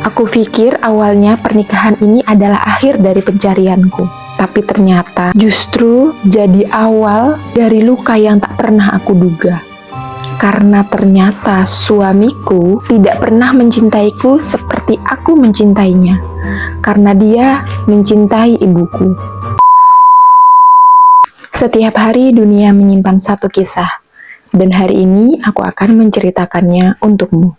Aku pikir awalnya pernikahan ini adalah akhir dari pencarianku, tapi ternyata justru jadi awal dari luka yang tak pernah aku duga. Karena ternyata suamiku tidak pernah mencintaiku seperti aku mencintainya, karena dia mencintai ibuku. Setiap hari dunia menyimpan satu kisah, dan hari ini aku akan menceritakannya untukmu.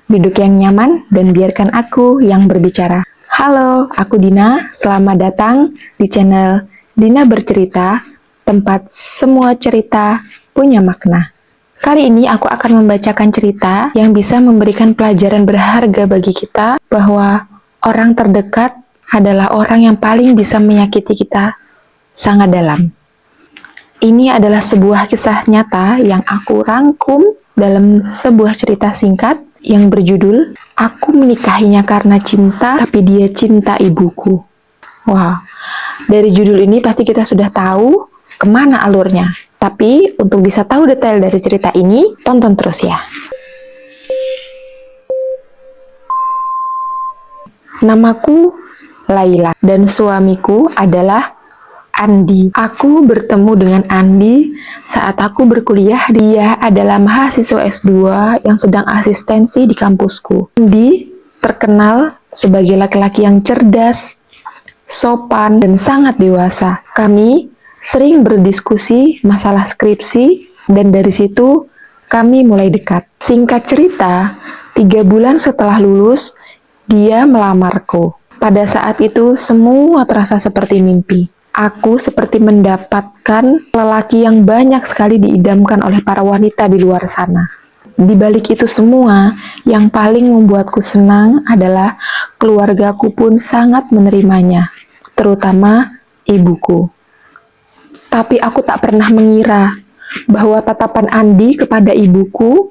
Duduk yang nyaman dan biarkan aku yang berbicara. Halo, aku Dina. Selamat datang di channel Dina Bercerita, tempat semua cerita punya makna. Kali ini aku akan membacakan cerita yang bisa memberikan pelajaran berharga bagi kita bahwa orang terdekat adalah orang yang paling bisa menyakiti kita sangat dalam. Ini adalah sebuah kisah nyata yang aku rangkum dalam sebuah cerita singkat yang berjudul Aku Menikahinya Karena Cinta, Tapi Dia Cinta Ibuku. Wow, dari judul ini pasti kita sudah tahu kemana alurnya. Tapi untuk bisa tahu detail dari cerita ini, tonton terus ya. Namaku Laila dan suamiku adalah Andi. Aku bertemu dengan Andi saat aku berkuliah. Dia adalah mahasiswa S2 yang sedang asistensi di kampusku. Andi terkenal sebagai laki-laki yang cerdas, sopan, dan sangat dewasa. Kami sering berdiskusi masalah skripsi, dan dari situ kami mulai dekat. Singkat cerita, 3 bulan setelah lulus, dia melamarku. Pada saat itu, semua terasa seperti mimpi. Aku seperti mendapatkan lelaki yang banyak sekali diidamkan oleh para wanita di luar sana. Di balik itu semua, yang paling membuatku senang adalah keluargaku pun sangat menerimanya, terutama ibuku. Tapi aku tak pernah mengira bahwa tatapan Andi kepada ibuku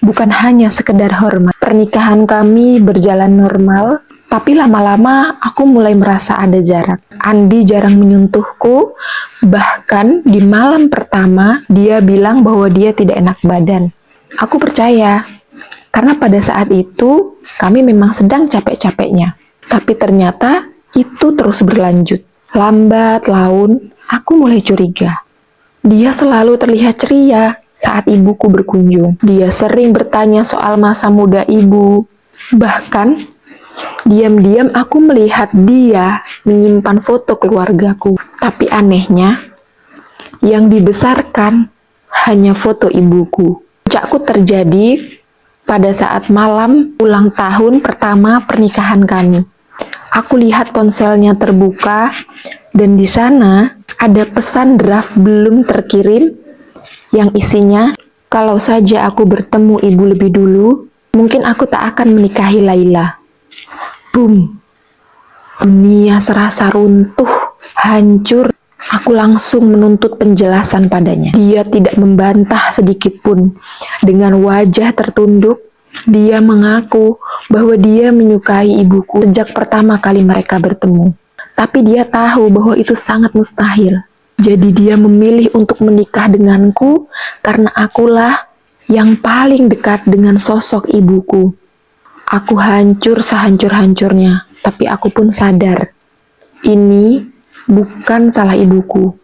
bukan hanya sekedar hormat. Pernikahan kami berjalan normal, tapi lama-lama aku mulai merasa ada jarak. Andi jarang menyentuhku, bahkan di malam pertama dia bilang bahwa dia tidak enak badan. Aku percaya, karena pada saat itu kami memang sedang capek-capeknya. Tapi ternyata itu terus berlanjut. Lambat laun, aku mulai curiga. Dia selalu terlihat ceria saat ibuku berkunjung. Dia sering bertanya soal masa muda ibu. Bahkan diam-diam aku melihat dia menyimpan foto keluargaku. Tapi anehnya, yang dibesarkan hanya foto ibuku. Puncakku terjadi pada saat malam ulang tahun pertama pernikahan kami. Aku lihat ponselnya terbuka, dan di sana ada pesan draft belum terkirim yang isinya, kalau saja aku bertemu ibu lebih dulu, mungkin aku tak akan menikahi Laila. Boom. Dunia serasa runtuh, hancur. Aku langsung menuntut penjelasan padanya. Dia tidak membantah sedikit pun. Dengan wajah tertunduk, dia mengaku bahwa dia menyukai ibuku sejak pertama kali mereka bertemu. Tapi dia tahu bahwa itu sangat mustahil. Jadi dia memilih untuk menikah denganku karena akulah yang paling dekat dengan sosok ibuku. Aku hancur sehancur-hancurnya, tapi aku pun sadar, ini bukan salah ibuku.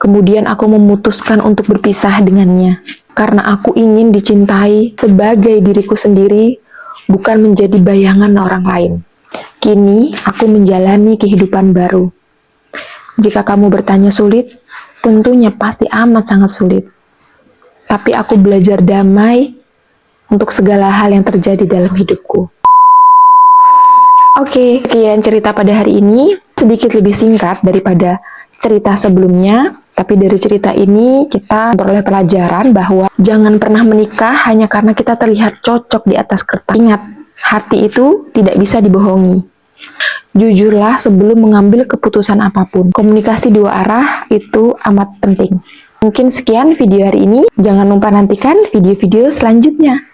Kemudian aku memutuskan untuk berpisah dengannya, karena aku ingin dicintai sebagai diriku sendiri, bukan menjadi bayangan orang lain. Kini aku menjalani kehidupan baru. Jika kamu bertanya sulit, tentunya pasti amat sangat sulit. Tapi aku belajar damai untuk segala hal yang terjadi dalam hidupku. Oke, sekian cerita pada hari ini. Sedikit lebih singkat daripada cerita sebelumnya. Tapi dari cerita ini kita beroleh pelajaran bahwa jangan pernah menikah hanya karena kita terlihat cocok di atas kertas. Ingat, hati itu tidak bisa dibohongi. Jujurlah sebelum mengambil keputusan apapun. Komunikasi 2 arah itu amat penting. Mungkin sekian video hari ini. Jangan lupa nantikan video-video selanjutnya.